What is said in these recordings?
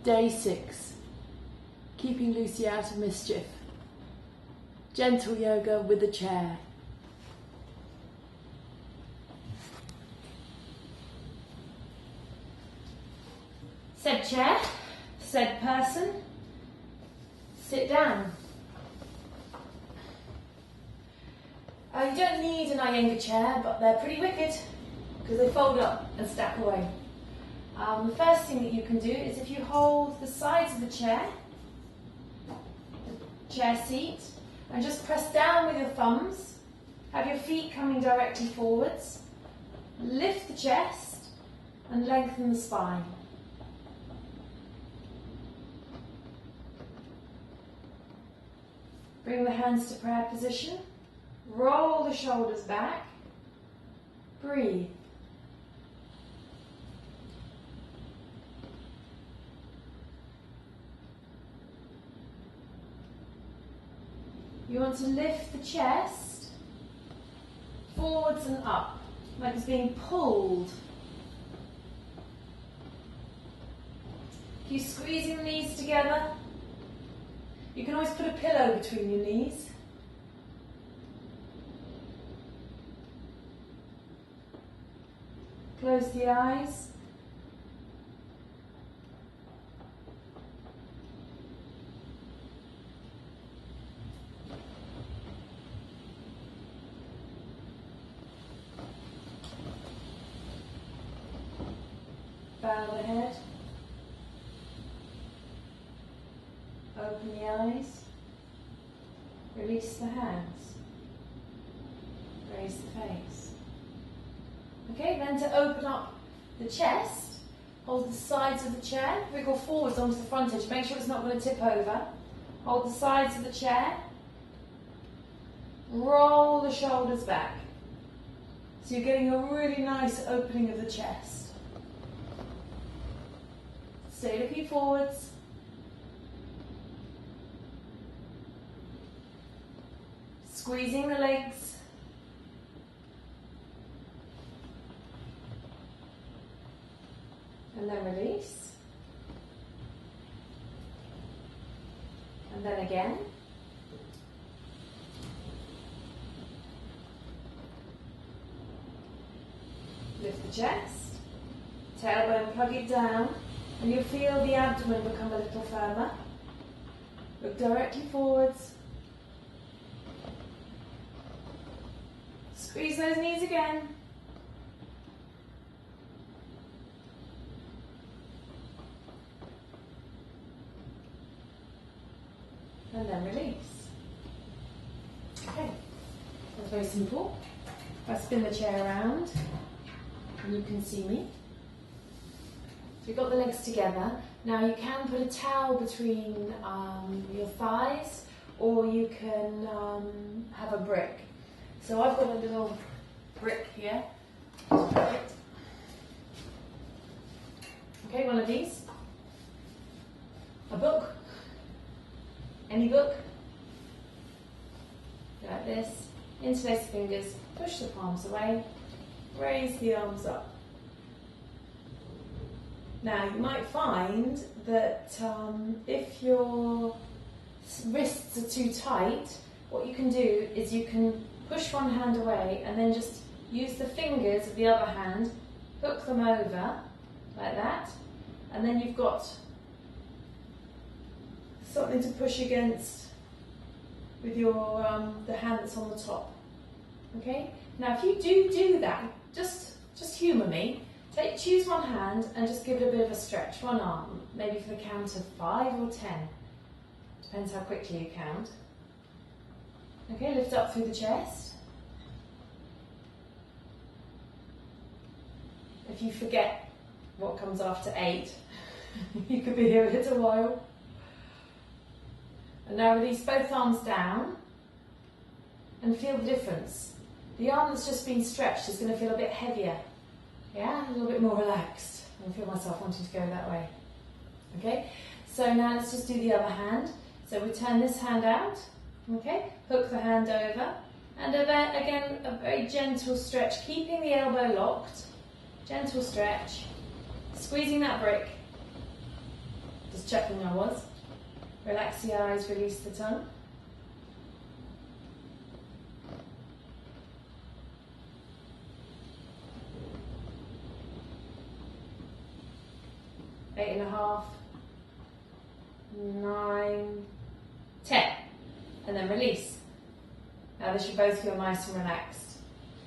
Day 6. Keeping Lucy out of mischief. Gentle yoga with a chair. Said chair, said person, sit down. You don't need an Iyengar chair, but they're pretty wicked because they fold up and stack away. The first thing that you can do is if you hold the sides of the chair seat, and just press down with your thumbs, have your feet coming directly forwards, lift the chest and lengthen the spine. Bring the hands to prayer position, roll the shoulders back, breathe. You want to lift the chest forwards and up, like it's being pulled. Keep squeezing the knees together. You can always put a pillow between your knees. Close the eyes. Bow the head. Open the eyes. Release the hands. Raise the face. Okay, then to open up the chest, hold the sides of the chair, wriggle forwards onto the front edge. Make sure it's not going to tip over. Hold the sides of the chair. Roll the shoulders back. So you're getting a really nice opening of the chest. Stay looking forwards. Squeezing the legs. And then release. And then again. Lift the chest. Tailbone, plug it down. And you'll feel the abdomen become a little firmer. Look directly forwards. Squeeze those knees again. And then release. Okay, that's very simple. If I spin the chair around, and you can see me. So you've got the legs together. Now you can put a towel between your thighs, or you can have a brick. So I've got a little brick here. Okay, one of these. A book. Any book. Like this. Interlace the fingers, push the palms away, raise the arms up. Now you might find that if your wrists are too tight, what you can do is you can push one hand away and then just use the fingers of the other hand, hook them over like that, and then you've got something to push against with your the hand that's on the top. Okay? Now if you do that, just humour me. Choose one hand and just give it a bit of a stretch, one arm, maybe for the count of 5 or 10. Depends how quickly you count. Okay, lift up through the chest. If you forget what comes after 8, you could be here a little while. And now release both arms down and feel the difference. The arm that's just been stretched is going to feel a bit heavier. Yeah, a little bit more relaxed. I feel myself wanting to go that way. Okay, so now let's just do the other hand. So we turn this hand out, okay, hook the hand over, and again a very gentle stretch, keeping the elbow locked, gentle stretch, squeezing that brick, Just checking I was. Relax the eyes, release the tongue. Eight and a half, 9, 10, and then release. Now they should both feel nice and relaxed.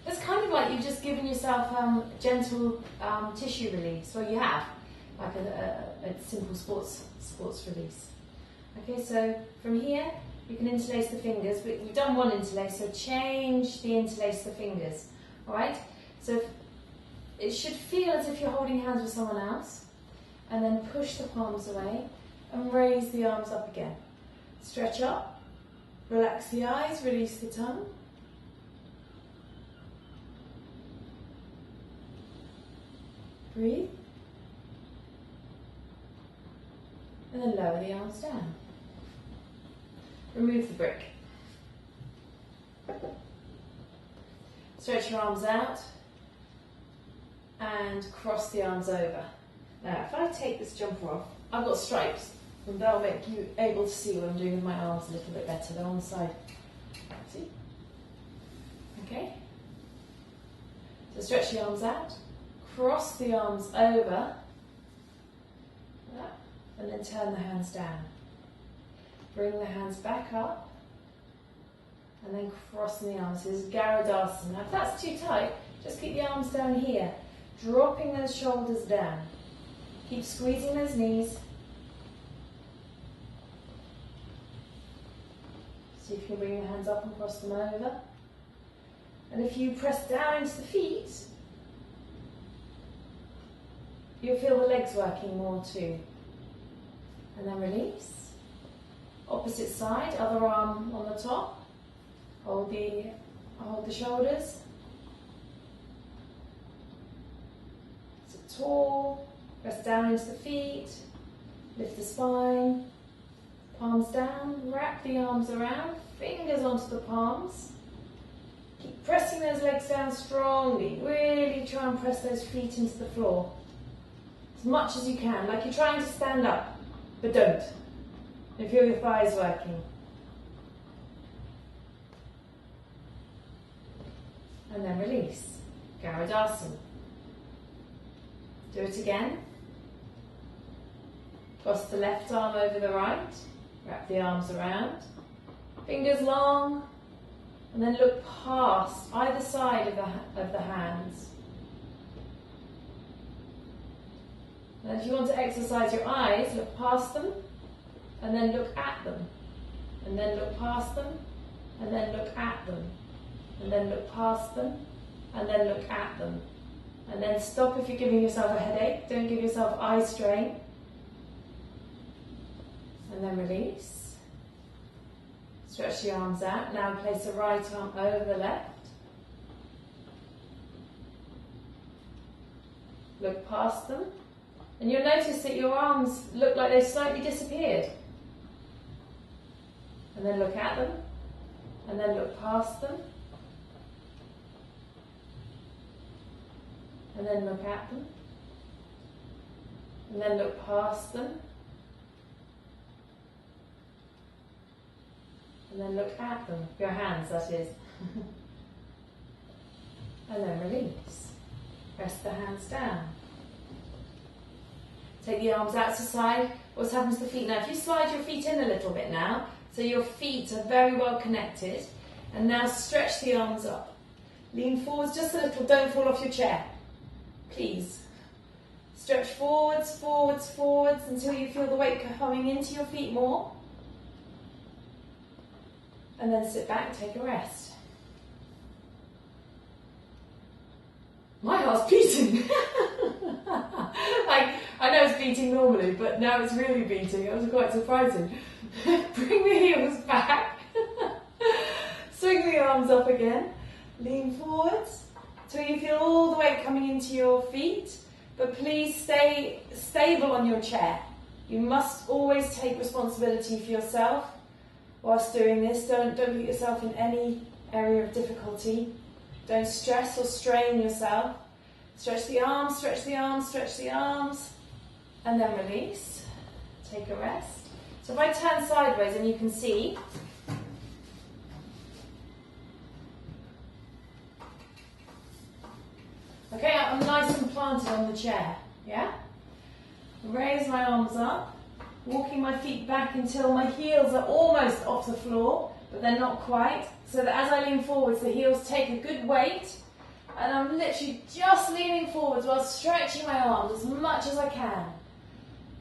It's kind of like you've just given yourself gentle tissue release, or you have, like a simple sports release. Okay, so from here you can interlace the fingers, but we've done one interlace, so change the interlace the fingers. All right, so it should feel as if you're holding hands with someone else, and then push the palms away and raise the arms up again. Stretch up, relax the eyes, release the tongue. Breathe. And then lower the arms down. Remove the brick. Stretch your arms out and cross the arms over. Now, if I take this jumper off, I've got stripes, and that'll make you able to see what I'm doing with my arms a little bit better. They're on the side. See? Okay? So stretch the arms out, cross the arms over, and then turn the hands down. Bring the hands back up, and then crossing the arms. This is Garudasana. Now, if that's too tight, just keep the arms down here, dropping those shoulders down. Keep squeezing those knees. See if you can bring your hands up and cross them over. And if you press down into the feet, you'll feel the legs working more too. And then release. Opposite side, other arm on the top. Hold the shoulders. Sit tall. Press down into the feet. Lift the spine. Palms down. Wrap the arms around. Fingers onto the palms. Keep pressing those legs down strongly. Really try and press those feet into the floor. As much as you can, like you're trying to stand up, but don't. And feel your thighs working. And then release. Garudasana. Do it again. Cross the left arm over the right. Wrap the arms around. Fingers long. And then look past either side of the hands. And if you want to exercise your eyes, look past them. And then look at them. And then look past them. And then look at them. And then look past them. And then look at them. And then stop if you're giving yourself a headache. Don't give yourself eye strain. And then release. Stretch the arms out. Now place the right arm over the left. Look past them. And you'll notice that your arms look like they've slightly disappeared. And then look at them. And then look past them. And then look at them. And then look past them. And then look at them. Your hands, that is. And then release. Press the hands down. Take the arms out to the side. What happens to the feet? Now, if you slide your feet in a little bit now, so your feet are very well connected, and now stretch the arms up. Lean forwards just a little. Don't fall off your chair. Please. Stretch forwards, forwards, forwards until you feel the weight coming into your feet more. And then sit back, take a rest. My heart's beating. I know it's beating normally, but now it's really beating. It was quite surprising. Bring the heels back. Swing the arms up again. Lean forwards till you feel all the weight coming into your feet. But please stay stable on your chair. You must always take responsibility for yourself whilst doing this. Don't put yourself in any area of difficulty. Don't stress or strain yourself. Stretch the arms, stretch the arms, stretch the arms. And then release. take a rest. So if I turn sideways and you can see, okay, I'm nice and planted on the chair, yeah? Raise my arms up, walking my feet back until my heels are almost off the floor, but they're not quite, so that as I lean forwards, the heels take a good weight, and I'm literally just leaning forwards while stretching my arms as much as I can.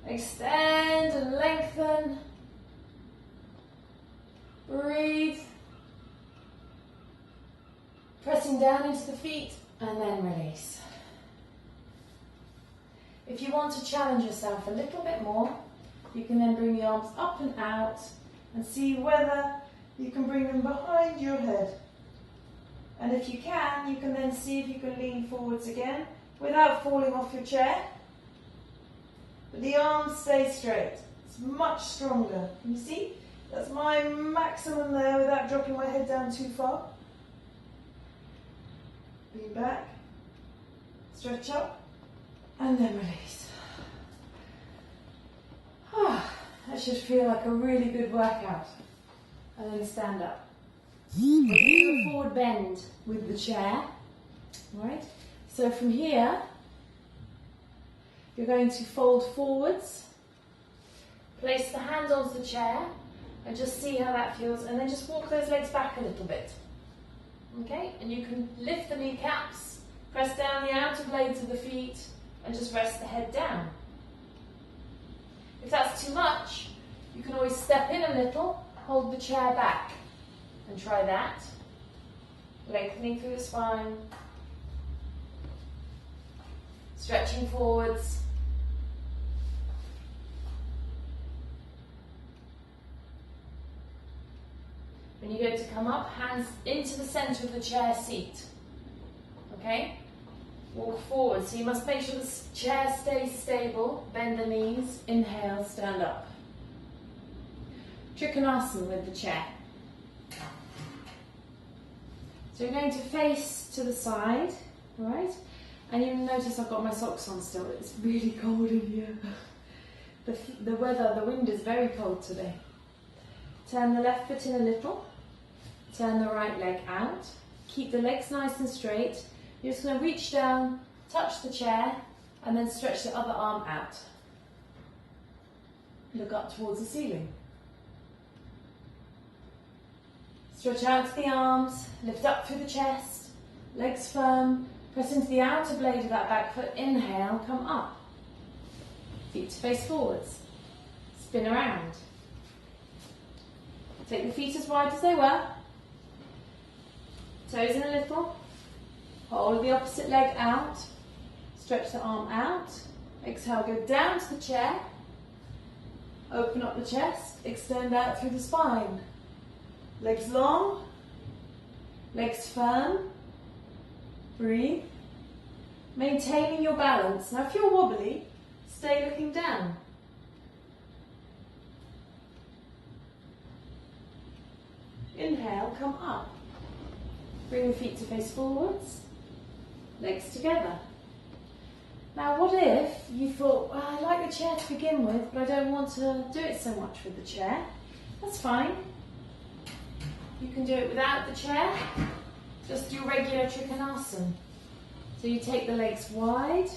Extend and lengthen. Breathe. Pressing down into the feet, and then release. If you want to challenge yourself a little bit more, you can then bring the arms up and out and see whether you can bring them behind your head. And if you can then see if you can lean forwards again without falling off your chair. But the arms stay straight. It's much stronger. Can you see? That's my maximum there without dropping my head down too far. Lean back, stretch up, and then release. That should feel like a really good workout. And then stand up. We'll do a forward bend with the chair. Right? So from here, you're going to fold forwards, place the hands onto the chair, and just see how that feels, and then just walk those legs back a little bit. Okay? And you can lift the kneecaps, press down the outer blades of the feet, and just rest the head down. If that's too much, you can always step in a little, hold the chair back, and try that. Lengthening through the spine, stretching forwards. When you go to come up, hands into the centre of the chair seat. Okay? Walk forward. So you must make sure the chair stays stable. Bend the knees. Inhale, stand up. Trikonasana with the chair. So you're going to face to the side, right? And you'll notice I've got my socks on still. It's really cold in here. The weather, the wind is very cold today. Turn the left foot in a little. Turn the right leg out. Keep the legs nice and straight. You're just going to reach down, touch the chair, and then stretch the other arm out. Look up towards the ceiling. Stretch out the arms, lift up through the chest, legs firm, press into the outer blade of that back foot. Inhale, come up. Feet face forwards. Spin around. Take the feet as wide as they were. Toes in a little. Hold the opposite leg out. Stretch the arm out. Exhale, go down to the chair. Open up the chest. Extend out through the spine. Legs long. Legs firm. Breathe. Maintaining your balance. Now if you're wobbly, stay looking down. Inhale, come up. Bring the feet to face forwards. Legs together. Now what if you thought, well, I like the chair to begin with, but I don't want to do it so much with the chair. That's fine. You can do it without the chair. Just do regular Trikonasana. So you take the legs wide.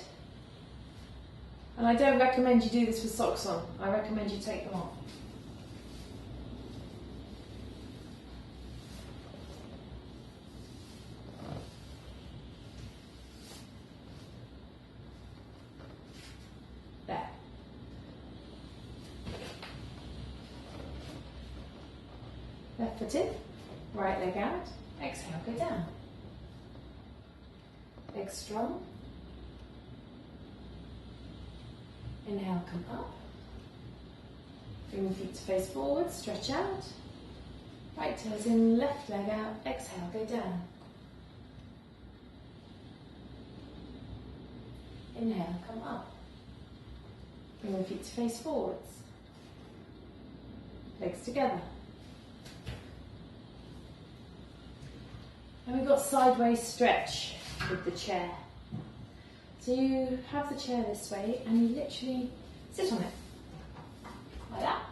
And I don't recommend you do this with socks on. I recommend you take them off. There. Left foot in, right leg out. Exhale, go down. Legs strong. Inhale, come up. Bring the feet to face forward, stretch out. Right toes in, left leg out. Exhale, go down. Inhale, come up. Bring the feet to face forwards. Legs together. And we've got sideways stretch with the chair. So you have the chair this way and you literally sit on it. like that.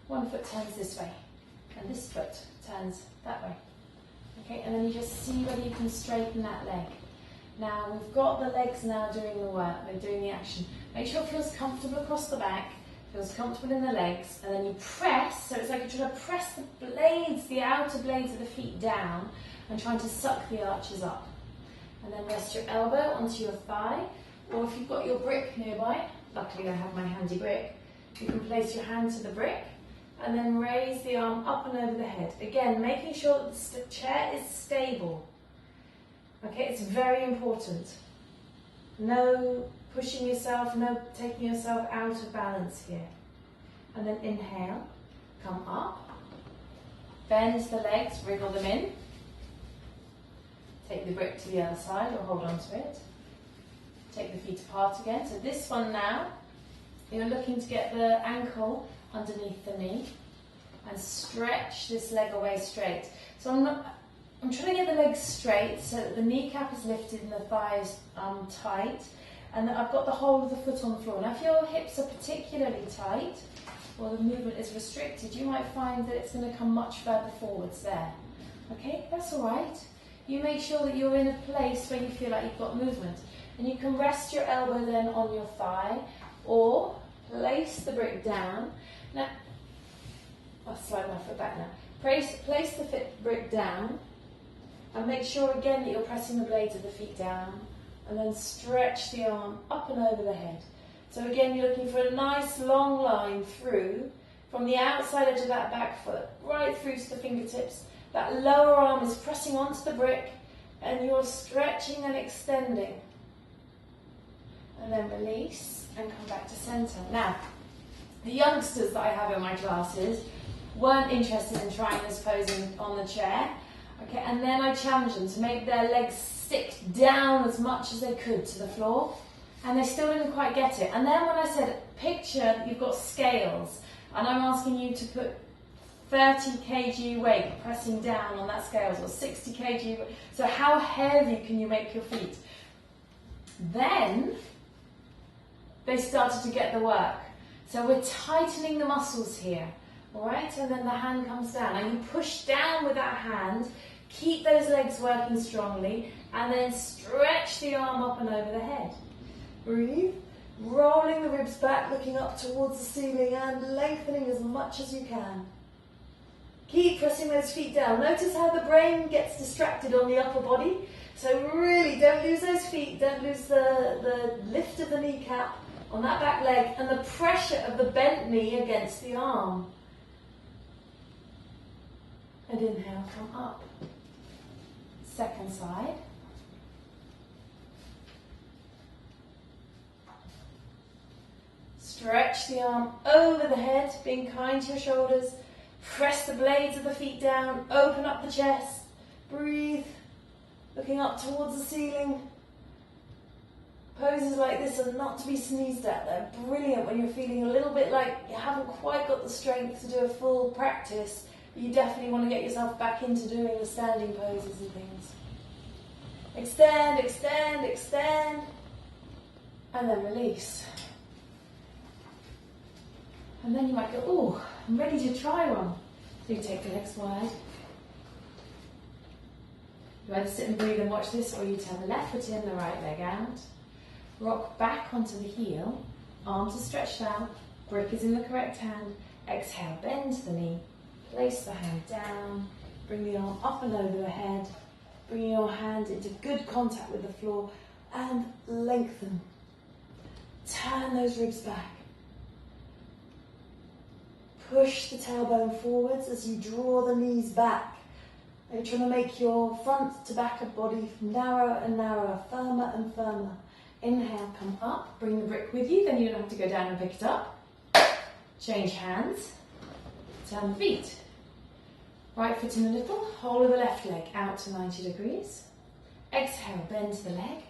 One foot turns this way, and this foot turns that way. Okay, and then you just see whether you can straighten that leg. Now, we've got the legs now doing the work, they're doing the action. Make sure it feels comfortable across the back, feels comfortable in the legs, and then you press, so it's like you're trying to press the blades, the outer blades of the feet down, and trying to suck the arches up. And then rest your elbow onto your thigh, or if you've got your brick nearby, luckily I have my handy brick, you can place your hand to the brick, and then raise the arm up and over the head. Again, making sure that the chair is stable. Okay, it's very important. No pushing yourself, no taking yourself out of balance here. And then inhale, come up, bend the legs, wriggle them in. Take the brick to the other side or hold on to it. Take the feet apart again. So this one now, you're looking to get the ankle underneath the knee and stretch this leg away straight. So I'm trying to get the legs straight so that the kneecap is lifted and the thighs tight, and that I've got the whole of the foot on the floor. Now if your hips are particularly tight or the movement is restricted, you might find that it's going to come much further forwards there. Okay, that's all right. You make sure that you're in a place where you feel like you've got movement. And you can rest your elbow then on your thigh or place the brick down. Now, I'll slide my foot back now. Place the brick down and make sure again that you're pressing the blades of the feet down, and then stretch the arm up and over the head. So again, you're looking for a nice long line through from the outside edge of that back foot right through to the fingertips. That lower arm is pressing onto the brick and you're stretching and extending. And then release and come back to centre. Now, the youngsters that I have in my classes weren't interested in trying this posing on the chair. Okay, and then I challenged them to make their legs stick down as much as they could to the floor, and they still didn't quite get it. And then when I said, picture you've got scales, and I'm asking you to put 30 kg weight pressing down on that scales, or 60 kg weight. So how heavy can you make your feet? Then they started to get the work. So we're tightening the muscles here, all right? And then the hand comes down. And you push down with that hand, keep those legs working strongly, and then stretch the arm up and over the head. Breathe, rolling the ribs back, looking up towards the ceiling and lengthening as much as you can. Keep pressing those feet down. Notice how the brain gets distracted on the upper body. So really, don't lose those feet, don't lose the lift of the kneecap on that back leg and the pressure of the bent knee against the arm. And inhale, come up. Second side. Stretch the arm over the head, being kind to your shoulders. Press the blades of the feet down, open up the chest. Breathe, looking up towards the ceiling. Poses like this are not to be sneezed at. They're brilliant when you're feeling a little bit like you haven't quite got the strength to do a full practice, but you definitely want to get yourself back into doing the standing poses and things. Extend, extend, extend, and then release. And then you might go, oh, I'm ready to try one. So you take the legs wide. You either sit and breathe and watch this, or you turn the left foot in, the right leg out. Rock back onto the heel, arms are stretched out, brick is in the correct hand. Exhale, bend the knee, place the hand down, bring the arm up and over the head, bring your hand into good contact with the floor, and lengthen. Turn those ribs back. Push the tailbone forwards as you draw the knees back. You're trying to make your front to back of body narrower and narrower, firmer and firmer. Inhale, come up, bring the brick with you, then you don't have to go down and pick it up. Change hands, turn the feet. Right foot in a little, whole of the left leg out to 90 degrees. Exhale, bend the leg,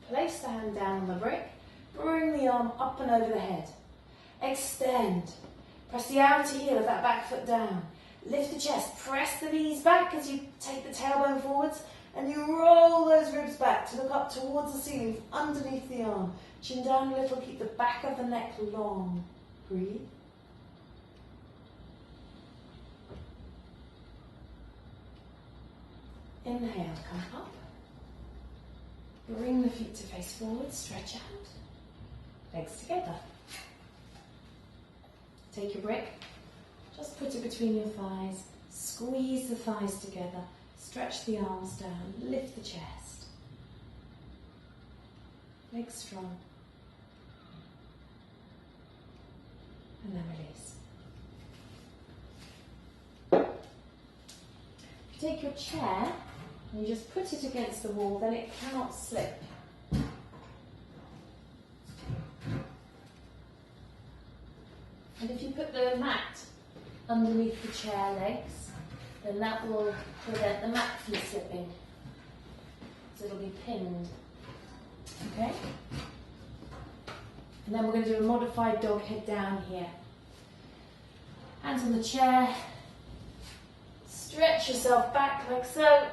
place the hand down on the brick, bring the arm up and over the head. Extend, press the outer heel of that back foot down. Lift the chest, press the knees back as you take the tailbone forwards, and you roll those ribs back to look up towards the ceiling underneath the arm. Chin down a little, keep the back of the neck long. Breathe. Inhale, come up. Bring the feet to face forward, stretch out. Legs together. Take your brick, just put it between your thighs, squeeze the thighs together, stretch the arms down, lift the chest. Legs strong. And then release. If you take your chair and you just put it against the wall, then it cannot slip. And if you put the mat underneath the chair legs, then that will prevent the mat from slipping. So it'll be pinned. Okay? And then we're going to do a modified dog head down here. Hands on the chair. Stretch yourself back like so.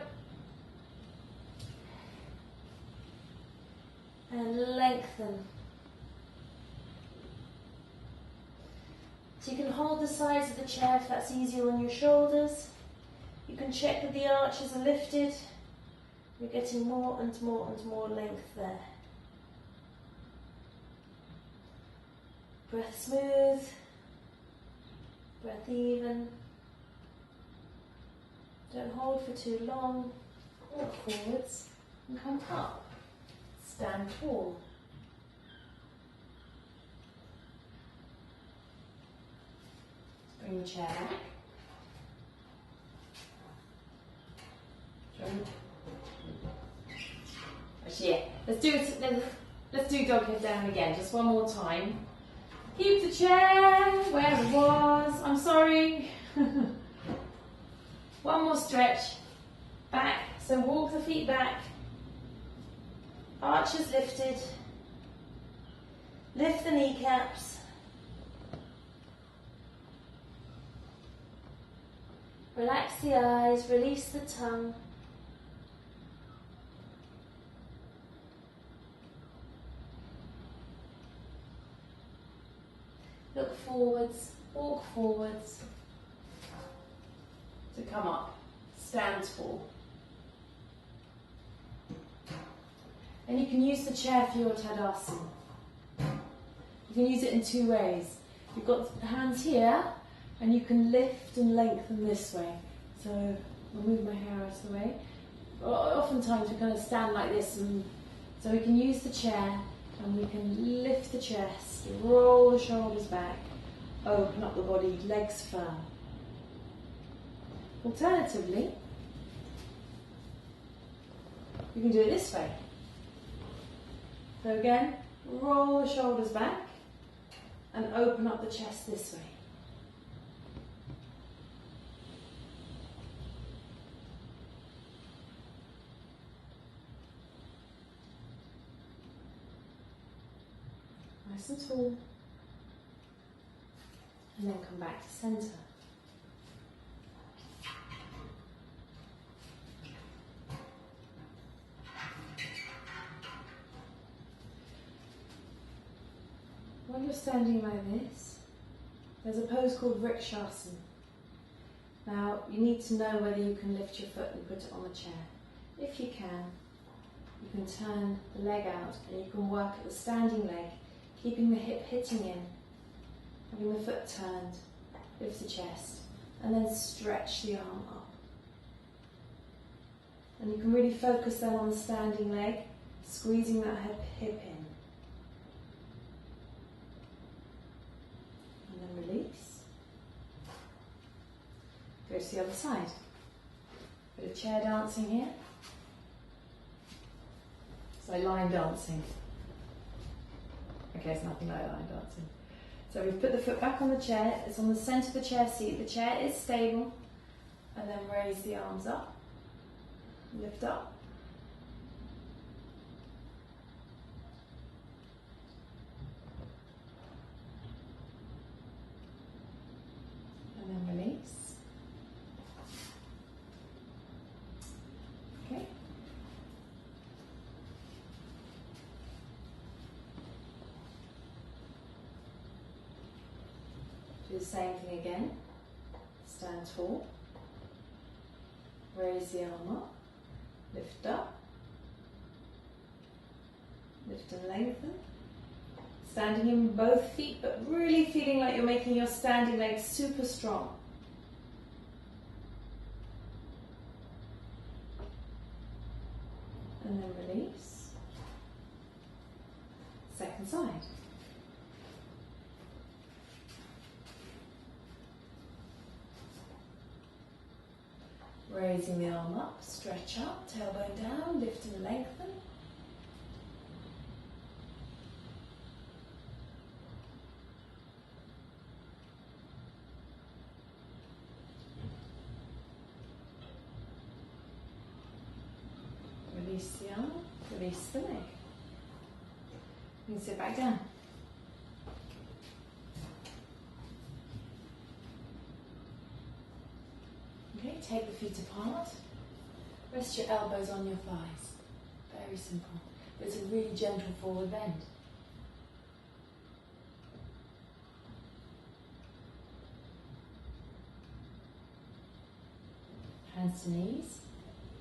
And lengthen. So you can hold the sides of the chair if that's easier on your shoulders. You can check that the arches are lifted. You're getting more and more and more length there. Breath smooth. Breath even. Don't hold for too long. Walk forwards and come up. Stand tall. Bring the chair back. Actually, yeah. Let's do dog head down again, just one more time. Keep the chair where it was. I'm sorry. One more stretch. Back. So walk the feet back. Arches lifted. Lift the kneecaps. Relax the eyes, release the tongue. Look forwards, walk forwards. To come up, stand tall. And you can use the chair for your Tadasana. You can use it in two ways. You've got the hands here, and you can lift and lengthen this way. So I'll move my hair out of the way. Oftentimes we kind of stand like this, and so we can use the chair and we can lift the chest, roll the shoulders back, open up the body, legs firm. Alternatively, you can do it this way. So again, roll the shoulders back and open up the chest this way. Nice and tall. And then come back to centre. When you're standing like this, there's a pose called Vrikshasana. Now, you need to know whether you can lift your foot and put it on the chair. If you can turn the leg out and you can work at the standing leg, keeping the hip hitting in, having the foot turned, lift the chest, and then stretch the arm up. And you can really focus then on the standing leg, squeezing that hip in. And then release. Go to the other side. Bit of chair dancing here. So line dancing. Okay, it's nothing like line dancing. So we've put the foot back on the chair, it's on the centre of the chair seat, the chair is stable, and then raise the arms up, lift up. And then release. Okay. Do the same thing again. Stand tall. Raise the arm up. Lift up. Lift and lengthen. Standing in both feet, but really feeling like you're making your standing legs super strong. And then release. Second side. Raising the arm up, stretch up, tailbone down, lift and lengthen. Release the arm, release the leg. You can sit back down. Okay, take the feet apart. Rest your elbows on your thighs. Very simple. But it's a really gentle forward bend. Hands to knees.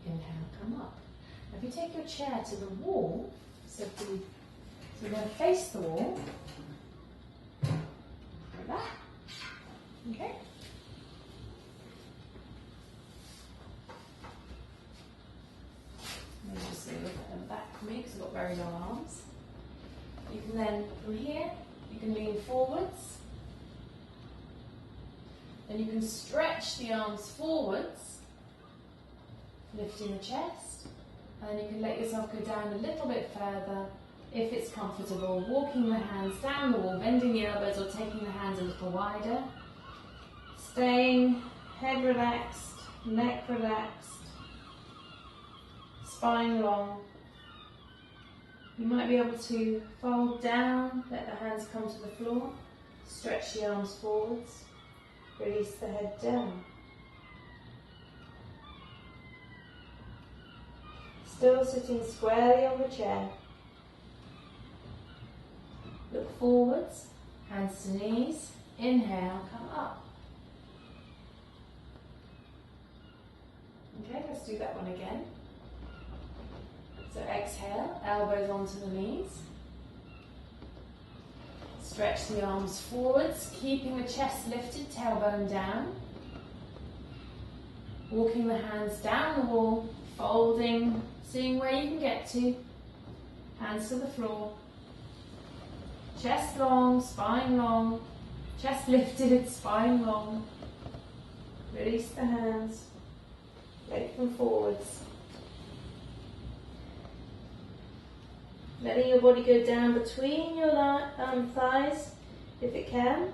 Inhale, come up. Now if you take your chair to the wall, so we're going to face the wall. Like that. Okay. Maybe just look at the back for me because I've got very long arms. You can then, from here, you can lean forwards. Then you can stretch the arms forwards, lifting the chest. And then you can let yourself go down a little bit further if it's comfortable. Walking the hands down the wall, bending the elbows or taking the hands a little wider. Staying head relaxed, neck relaxed. Spine long. You might be able to fold down, let the hands come to the floor, stretch the arms forwards, release the head down. Still sitting squarely on the chair. Look forwards, hands to knees, inhale, come up. Okay, let's do that one again. So exhale, elbows onto the knees. Stretch the arms forwards, keeping the chest lifted, tailbone down. Walking the hands down the wall, folding, seeing where you can get to. Hands to the floor. Chest long, spine long. Chest lifted, spine long. Release the hands. Take them forwards. Letting your body go down between your thighs, if it can.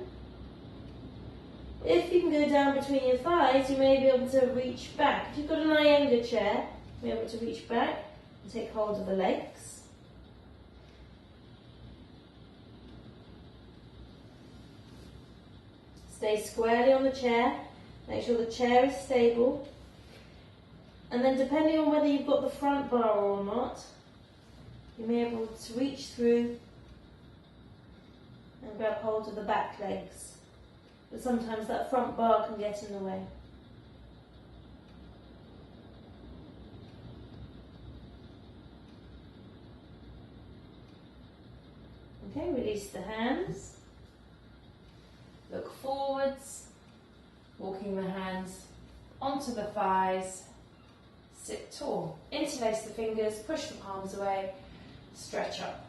If you can go down between your thighs, you may be able to reach back. If you've got an Iyengar chair, you may be able to reach back and take hold of the legs. Stay squarely on the chair. Make sure the chair is stable. And then depending on whether you've got the front bar or not, you may be able to reach through and grab hold of the back legs. But sometimes that front bar can get in the way. Okay, release the hands. Look forwards, walking the hands onto the thighs. Sit tall. Interlace the fingers, push the palms away. Stretch up.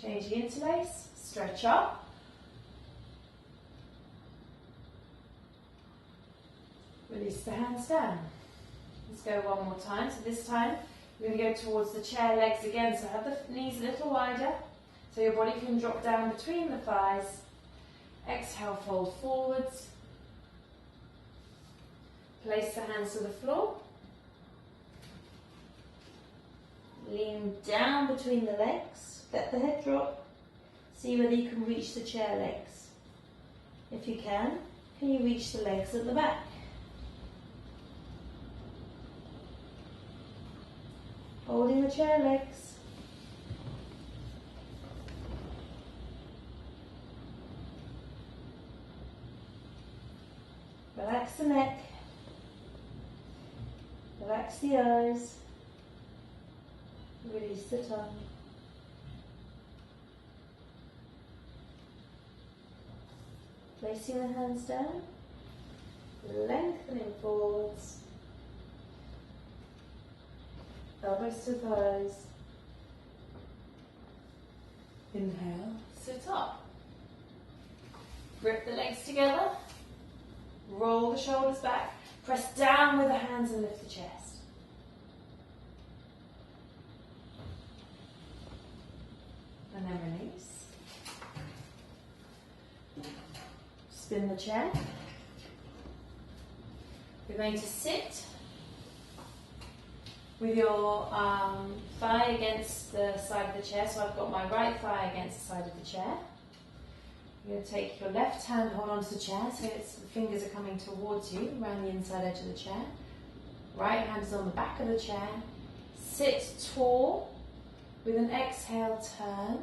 Change the interlace, stretch up. Release the hands down. Let's go one more time. So this time we're going to go towards the chair legs again. So have the knees a little wider so your body can drop down between the thighs. Exhale, fold forwards. Place the hands to the floor. Lean down between the legs. Let the head drop. See whether you can reach the chair legs. If you can you reach the legs at the back? Holding the chair legs. the eyes. Release the tongue. Placing the hands down, lengthening forwards, elbows to thighs. Inhale, sit up. Grip the legs together, roll the shoulders back, press down with the hands and lift the chest. And then release. Spin the chair. You're going to sit with your thigh against the side of the chair. So I've got my right thigh against the side of the chair. You're going to take your left hand, hold onto the chair, so the fingers are coming towards you, around the inside edge of the chair. Right hand is on the back of the chair. Sit tall. With an exhale, turn,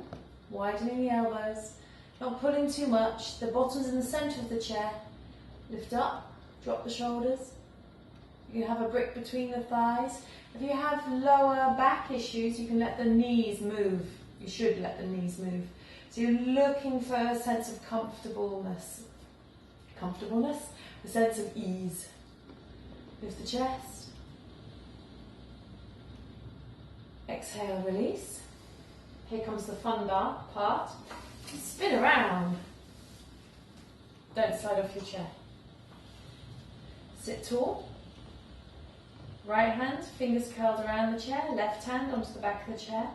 widening the elbows, not pulling too much. The bottom's in the centre of the chair. Lift up, drop the shoulders. You can have a brick between the thighs. If you have lower back issues, you can let the knees move. You should let the knees move. So you're looking for a sense of comfortableness, a sense of ease. Lift the chest. Exhale, release. Here comes the fun part. Spin around. Don't slide off your chair. Sit tall. Right hand, fingers curled around the chair. Left hand onto the back of the chair.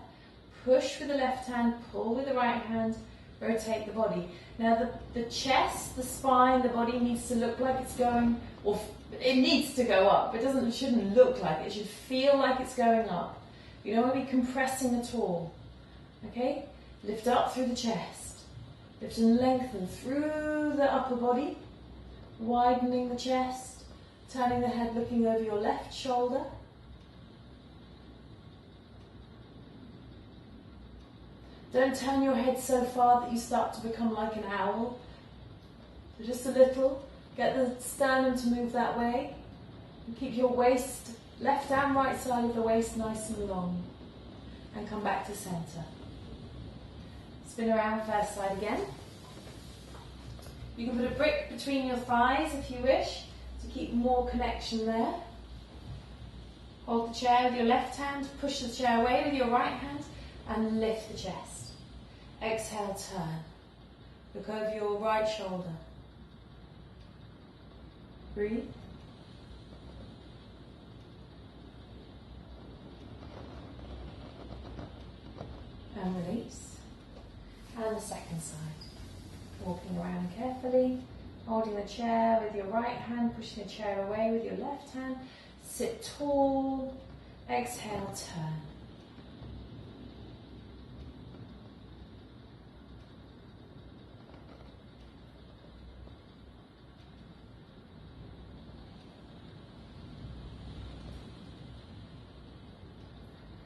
Push with the left hand, pull with the right hand. Rotate the body. Now the chest, the spine, the body needs to look like it's going, or it needs to go up. It shouldn't look like it. It should feel like it's going up. You don't want to be compressing at all. Okay? Lift up through the chest. Lift and lengthen through the upper body. Widening the chest. Turning the head, looking over your left shoulder. Don't turn your head so far that you start to become like an owl. So just a little. Get the sternum to move that way. And keep your waist, left and right side of the waist nice and long. And come back to centre. Spin around first side again. You can put a brick between your thighs if you wish to keep more connection there. Hold the chair with your left hand, push the chair away with your right hand and lift the chest. Exhale, turn. Look over your right shoulder. Breathe. And release. And the second side. Walking around carefully, holding the chair with your right hand, pushing the chair away with your left hand. Sit tall. Exhale, turn.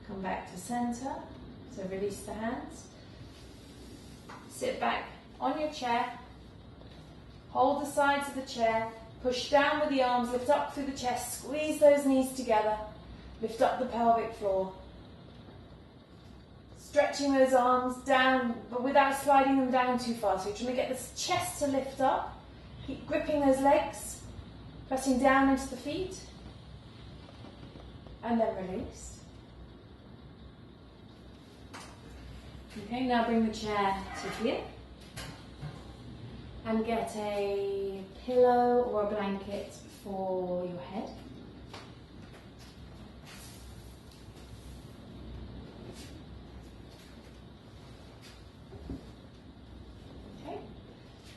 Come back to centre. So release the hands. Sit back on your chair. Hold the sides of the chair. Push down with the arms. Lift up through the chest. Squeeze those knees together. Lift up the pelvic floor. Stretching those arms down, but without sliding them down too far. So you're trying to get this chest to lift up. Keep gripping those legs. Pressing down into the feet. And then release. Okay, now bring the chair to here and get a pillow or a blanket for your head. Okay.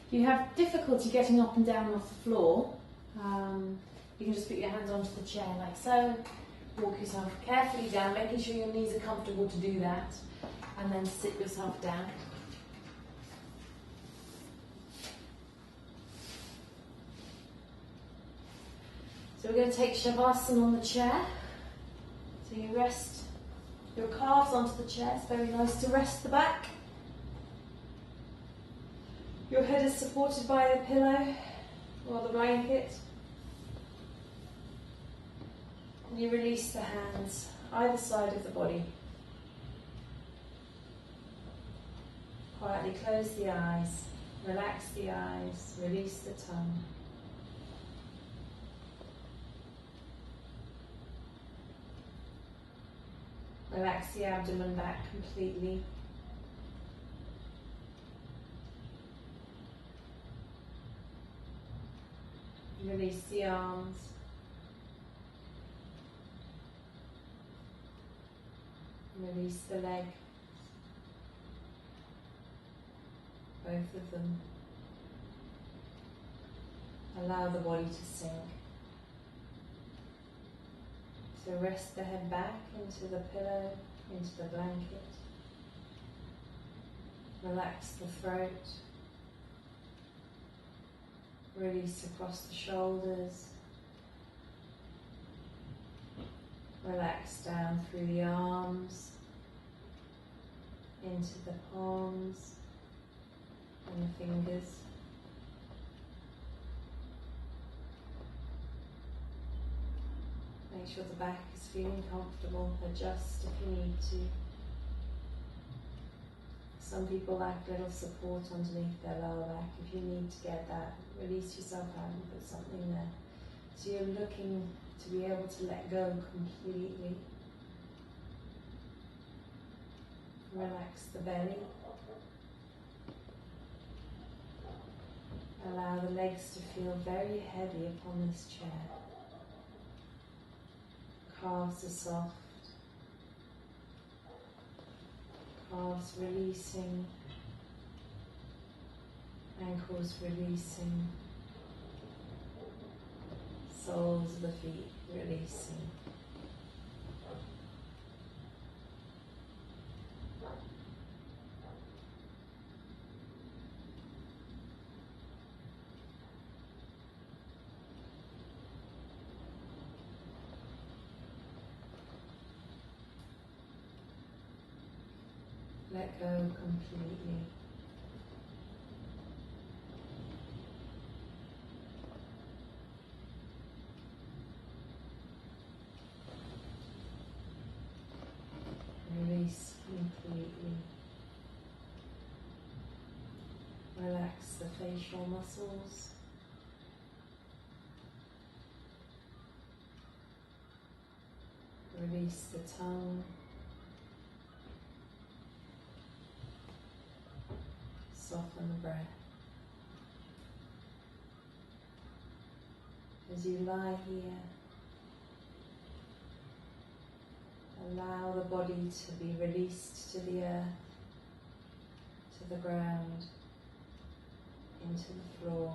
If you have difficulty getting up and down off the floor, you can just put your hands onto the chair like so. Walk yourself carefully down, making sure your knees are comfortable to do that. And then sit yourself down. So we're going to take Shavasana on the chair. So you rest your calves onto the chair. It's very nice to rest the back. Your head is supported by the pillow or the blanket. And you release the hands either side of the body. Quietly close the eyes, relax the eyes, release the tongue. Relax the abdomen back completely. Release the arms. Release the leg. Both of them. Allow the body to sink. So rest the head back into the pillow, into the blanket. Relax the throat. Release across the shoulders. Relax down through the arms, into the palms and the fingers. Make sure the back is feeling comfortable. Adjust if you need to. Some people like a little support underneath their lower back. If you need to get that, release yourself out and put something there. So you're looking to be able to let go completely. Relax the belly. Allow the legs to feel very heavy upon this chair. Calves are soft. Calves releasing. Ankles releasing. Soles of the feet releasing. Let go completely. Release completely. Relax the facial muscles. Release the tongue. Soften the breath. As you lie here, allow the body to be released to the earth, to the ground, into the floor,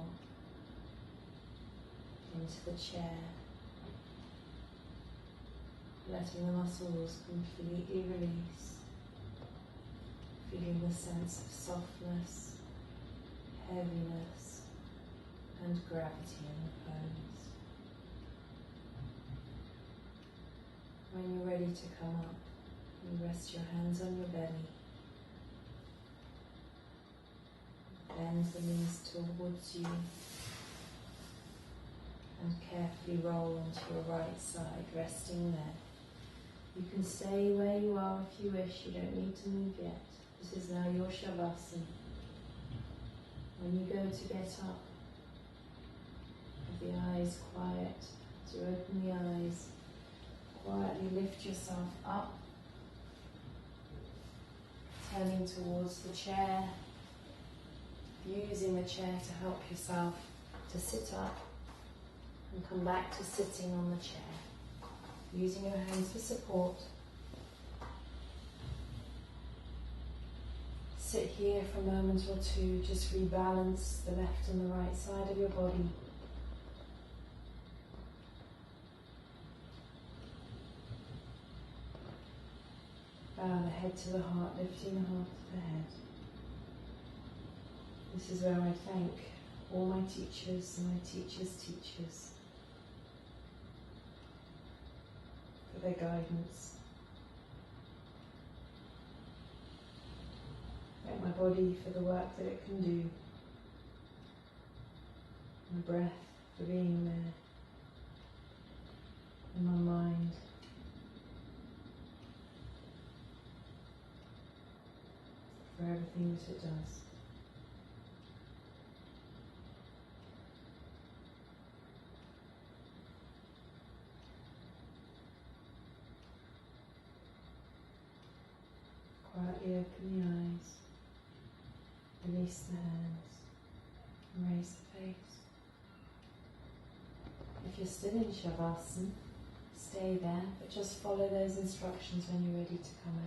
into the chair, letting the muscles completely release, feeling the sense of softness, heaviness, and gravity in the pose. When you're ready to come up, you rest your hands on your belly. Bend the knees towards you and carefully roll onto your right side, resting there. You can stay where you are if you wish, you don't need to move yet. This is now your Shavasana. When you go to get up, have the eyes quiet. As you open the eyes, quietly lift yourself up, turning towards the chair, using the chair to help yourself to sit up and come back to sitting on the chair, using your hands for support. Sit here for a moment or two, just rebalance the left and the right side of your body. Bow the head to the heart, lifting the heart to the head. This is where I thank all my teachers and my teachers' teachers for their guidance. Thank my body for the work that it can do. My breath for being there. in my mind. For everything that it does. Quietly open the eyes, release the hands, and raise the face. If you're still in Shavasana, stay there, but just follow those instructions when you're ready to come